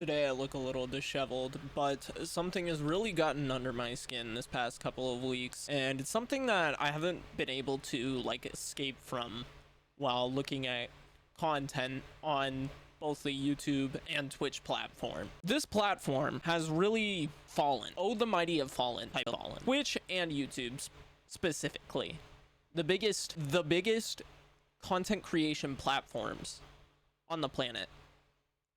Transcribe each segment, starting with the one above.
Today I look a little disheveled, but something has really gotten under my skin this past couple of weeks, and it's something that I haven't been able to escape from while looking at content on both the YouTube and Twitch platform. This platform has really fallen. Oh, the mighty have fallen. Type of fallen. Twitch and YouTube specifically. The biggest content creation platforms on the planet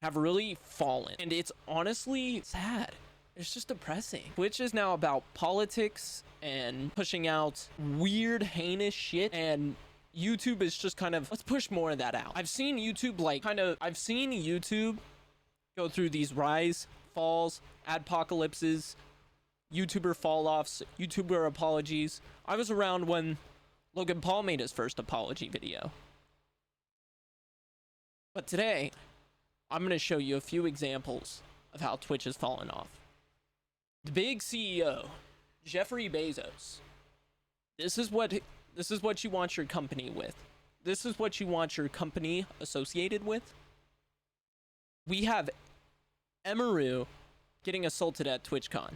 have really fallen, and it's honestly sad. It's just depressing. Twitch is now about politics and pushing out weird, heinous shit, and YouTube is just kind of, let's push more of that out. I've seen YouTube go through these rise, falls, adpocalypses, YouTuber fall-offs, YouTuber apologies. I was around when Logan Paul made his first apology video. But today, I'm going to show you a few examples of how Twitch has fallen off. The big CEO, Jeffrey Bezos. This is what you want your company with. This is what you want your company associated with. We have Emiru getting assaulted at TwitchCon.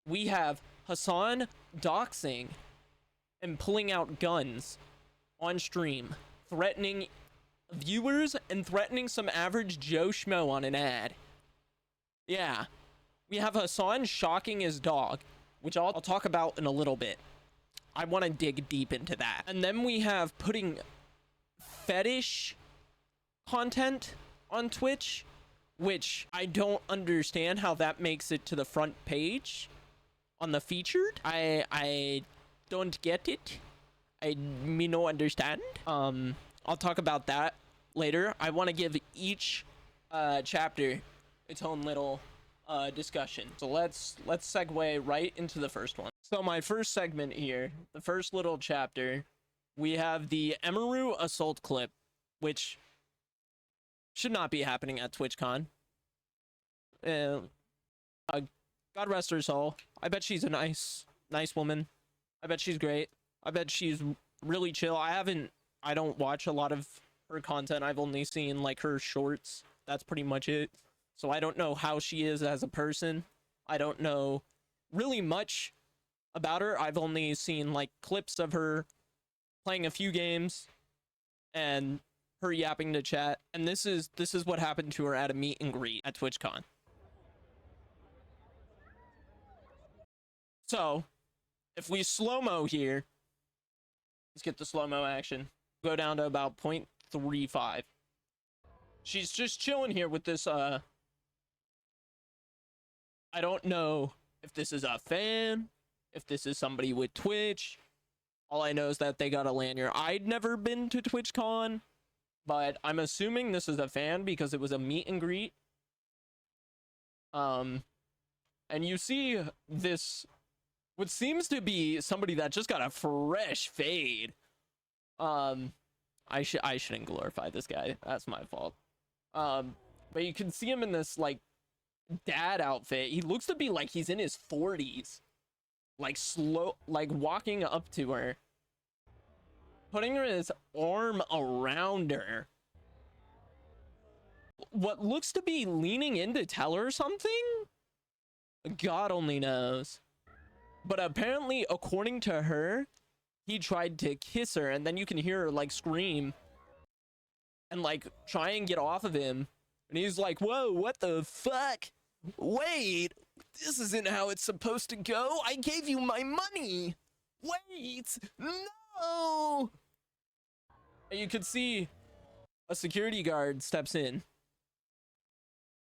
We have Hassan doxing and pulling out guns on stream, threatening viewers and threatening some average Joe Schmo on an ad. Yeah. We have Hassan shocking his dog, which I'll talk about in a little bit. I want to dig deep into that. And then we have putting fetish content on Twitch, which I don't understand how that makes it to the front page on the featured. I don't get it. Me no understand. I'll talk about that later. I want to give each chapter its own little discussion. So let's segue right into the first one. So my first segment here, the first little chapter, we have the Emiru assault clip, which should not be happening at TwitchCon. God rest her soul. I bet she's a nice woman. I bet she's great. I bet she's really chill. I don't watch a lot of her content. I've only seen her shorts. That's pretty much it. So I don't know how she is as a person. I don't know really much about her. I've only seen clips of her playing a few games and her yapping to chat. And this is what happened to her at a meet and greet at TwitchCon. So if we slow-mo here, let's get the slow-mo action. Go down to about 0.35. She's just chilling here with this, I don't know if this is a fan, if this is somebody with Twitch. All I know is that they got a lanyard. I'd never been to TwitchCon, but I'm assuming this is a fan because it was a meet and greet. And you see this, what seems to be somebody that just got a fresh fade. I shouldn't glorify this guy. That's my fault. But you can see him in this dad outfit. He looks to be he's in his 40s. Slow, walking up to her, putting his arm around her. What looks to be leaning in to tell her something? God only knows. But apparently, according to her, he tried to kiss her, and then you can hear her scream and try and get off of him. And he's like, whoa, what the fuck? Wait, this isn't how it's supposed to go. I gave you my money. Wait, no. And you can see a security guard steps in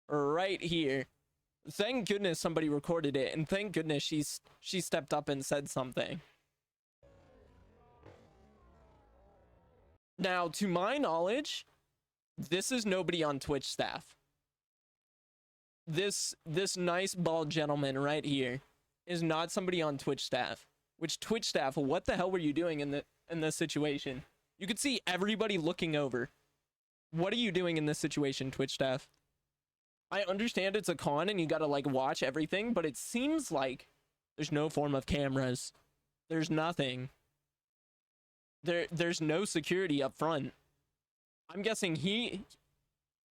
right here. Thank goodness somebody recorded it, and thank goodness she stepped up and said something. Now, to my knowledge, this is nobody on Twitch staff. This nice bald gentleman right here is not somebody on Twitch staff. Which Twitch staff, what the hell were you doing in this situation? You could see everybody looking over. What are you doing in this situation, Twitch staff? I understand it's a con and you gotta watch everything, but it seems like there's no form of cameras. There's nothing. There's no security up front. I'm guessing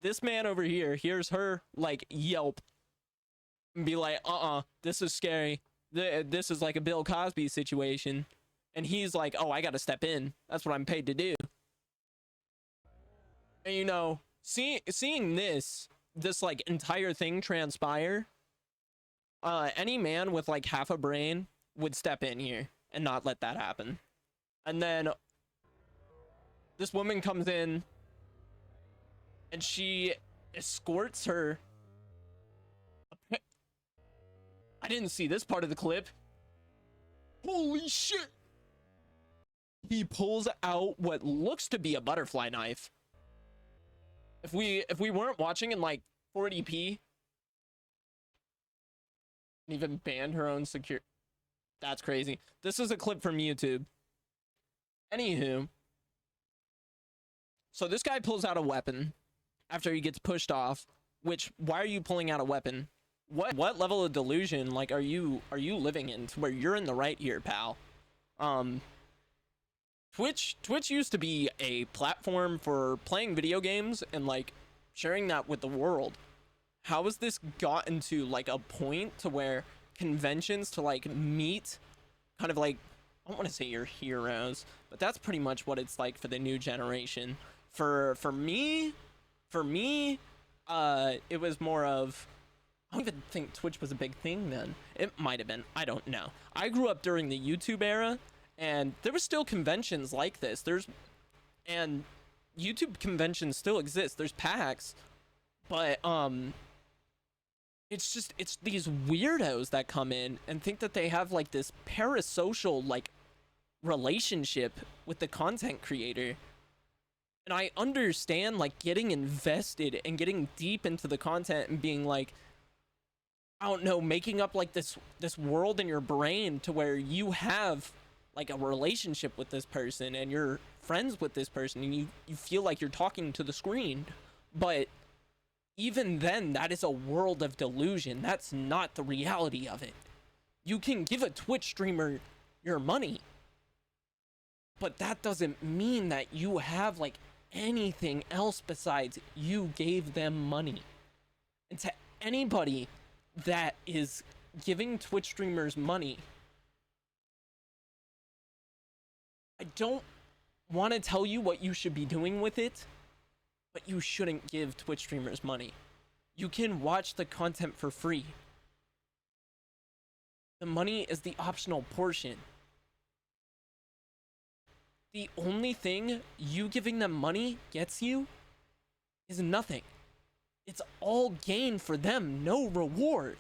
This man over here hears her like yelp and be like, this is scary. This is like a Bill Cosby situation. And he's like, oh, I gotta step in. That's what I'm paid to do. And you know, seeing this like entire thing transpire, any man with like half a brain would step in here and not let that happen. And then this woman comes in and she escorts her. I didn't see this part of the clip. Holy shit. He pulls out what looks to be a butterfly knife. If we weren't watching in like 40p, even banned her own secure. That's crazy. This is a clip from YouTube. Anywho, so this guy pulls out a weapon after he gets pushed off. Which, why are you pulling out a weapon? What level of delusion like are you living in to where you're in the right here, pal? Twitch used to be a platform for playing video games and like sharing that with the world. How has this gotten to like a point to where conventions to like meet kind of like, I don't want to say your heroes, but that's pretty much what it's like for the new generation. For me, it was more of, I don't even think Twitch was a big thing then. It might have been, I don't know. I grew up during the YouTube era, and there were still conventions like this. And YouTube conventions still exist. There's PAX, but it's these weirdos that come in and think that they have like this parasocial like relationship with the content creator. And I understand like getting invested and getting deep into the content and being like, I don't know, making up like this world in your brain to where you have like a relationship with this person and you're friends with this person and you feel like you're talking to the screen. But even then, that is a world of delusion. That's not the reality of it. You can give a Twitch streamer your money, but that doesn't mean that you have like anything else besides you gave them money. And to anybody that is giving Twitch streamers money, I don't want to tell you what you should be doing with it, but you shouldn't give Twitch streamers money. You can watch the content for free. The money is the optional portion. The only thing you giving them money gets you is nothing. It's all gain for them, no reward.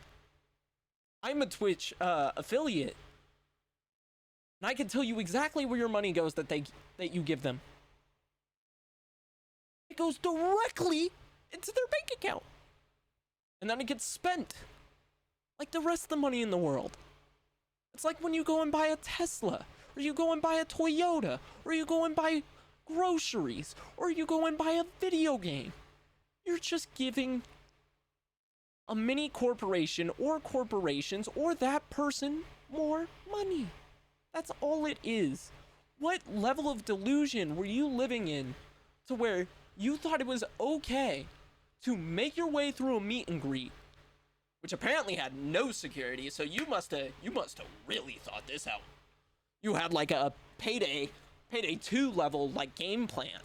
I'm a Twitch affiliate, and I can tell you exactly where your money goes that you give them. It goes directly into their bank account, and then it gets spent like the rest of the money in the world. It's like when you go and buy a Tesla, or you go and buy a Toyota, or you go and buy groceries, or you go and buy a video game. You're just giving a mini corporation or corporations or that person more money. That's all it is. What level of delusion were you living in to where you thought it was okay to make your way through a meet and greet, which apparently had no security, so you must have really thought this out. You had like a payday 2 level like game plan.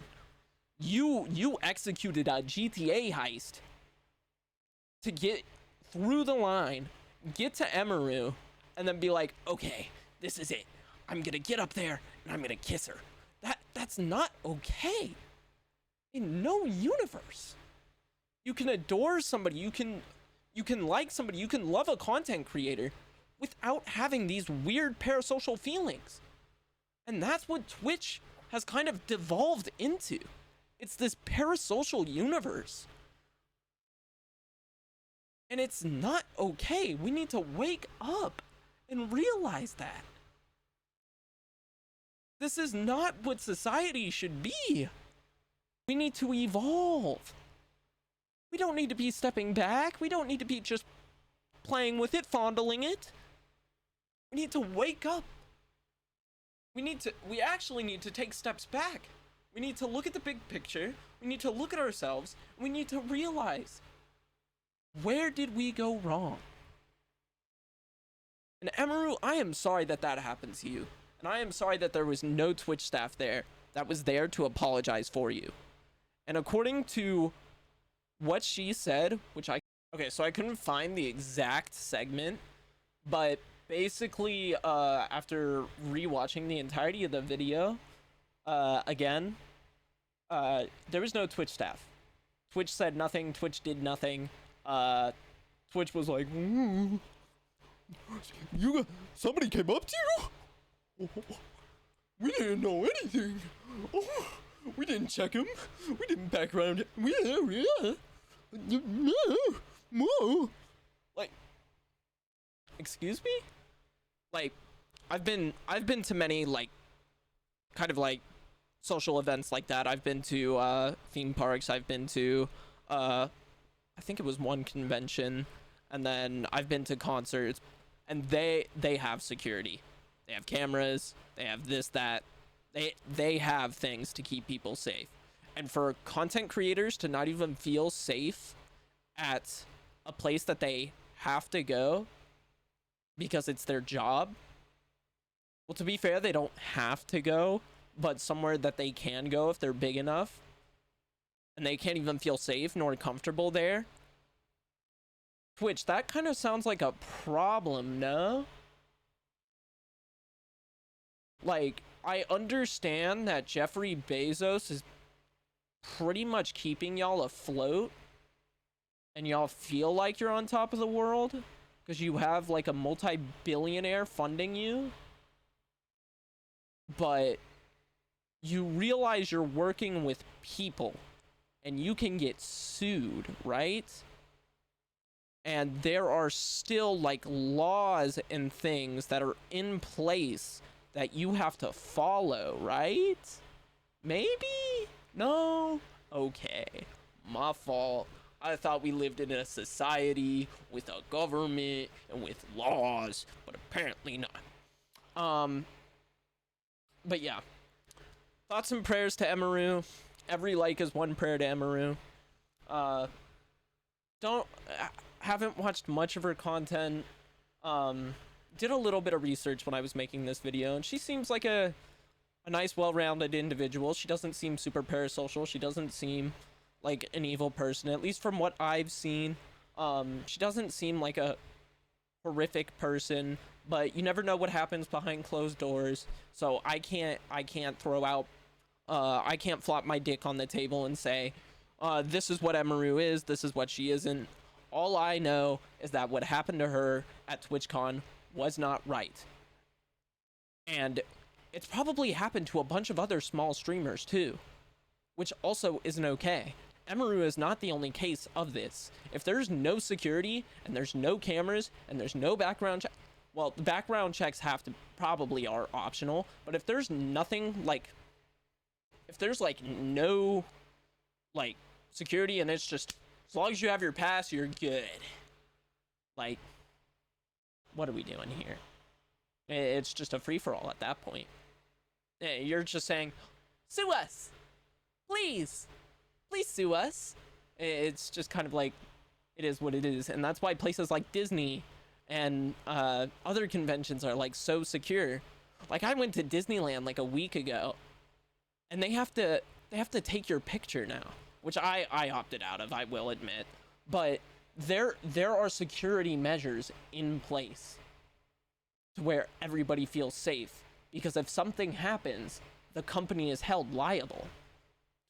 You executed a GTA heist to get through the line, get to Emiru, and then be like, okay, this is it. I'm gonna get up there and I'm gonna kiss her. That's not okay. In no universe. You can adore somebody, you can like somebody, you can love a content creator without having these weird parasocial feelings. And that's what Twitch has kind of devolved into. It's this parasocial universe. And it's not okay. We need to wake up and realize that. This is not what society should be. We need to evolve. We don't need to be stepping back. We don't need to be just playing with it, fondling it. We need to wake up. We actually need to take steps back. We need to look at the big picture. We need to look at ourselves. We need to realize, where did we go wrong? And Emiru, I am sorry that that happened to you. And I am sorry that there was no Twitch staff there that was there to apologize for you. And according to what she said, which okay, so I couldn't find the exact segment, but basically, after rewatching the entirety of the video, again, there was no Twitch staff. Twitch said nothing. Twitch did nothing. Twitch was like, somebody came up to you? We didn't know anything. We didn't check him. We didn't background. Like, excuse me? Like, I've been to many, like, kind of like social events like that. I've been to theme parks. I've been to I think it was one convention, and then I've been to concerts, and they have security. They have cameras. They have this, that. They have things to keep people safe. And for content creators to not even feel safe at a place that they have to go because it's their job. Well, to be fair, they don't have to go, but somewhere that they can go if they're big enough. And they can't even feel safe nor comfortable there. Twitch, that kind of sounds like a problem, no? Like, I understand that Jeffrey Bezos is pretty much keeping y'all afloat, and y'all feel like you're on top of the world because you have like a multi-billionaire funding you, but you realize you're working with people and you can get sued, right? And there are still like laws and things that are in place that you have to follow, right? Maybe? No? Okay. My fault. I thought we lived in a society with a government and with laws, but apparently not. But yeah. Thoughts and prayers to Emiru. Every like is one prayer to Emiru. Haven't watched much of her content. Did a little bit of research when I was making this video, and she seems like a nice, well-rounded individual. She doesn't seem super parasocial. She doesn't seem like an evil person, at least from what I've seen. She doesn't seem like a horrific person, but you never know what happens behind closed doors. So I can't throw out, I can't flop my dick on the table and say, this is what Emiru is, this is what she isn't. All I know is that what happened to her at TwitchCon was not right. And it's probably happened to a bunch of other small streamers too, which also isn't okay. Emiru is not the only case of this. If there's no security and there's no cameras and there's no background check, well, the background checks probably are optional, but if there's nothing, like, if there's like no like security and it's just, as long as you have your pass, you're good. Like, what are we doing here? It's just a free-for-all at that point. You're just saying, sue us! Please! Please sue us! It's just kind of like, it is what it is. And that's why places like Disney and other conventions are like so secure. Like, I went to Disneyland like a week ago, and they have to take your picture now, which I opted out of, I will admit. But there are security measures in place to where everybody feels safe, because if something happens, the company is held liable.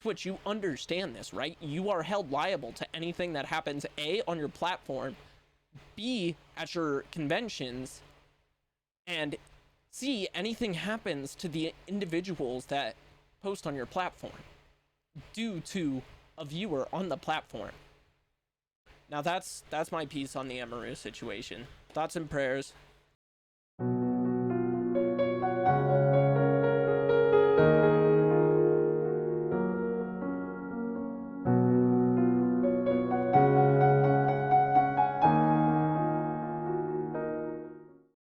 Twitch, you understand this, right? You are held liable to anything that happens, A, on your platform, B, at your conventions, and C, anything happens to the individuals that post on your platform due to a viewer on the platform. Now that's my piece on the Emiru situation. Thoughts and prayers.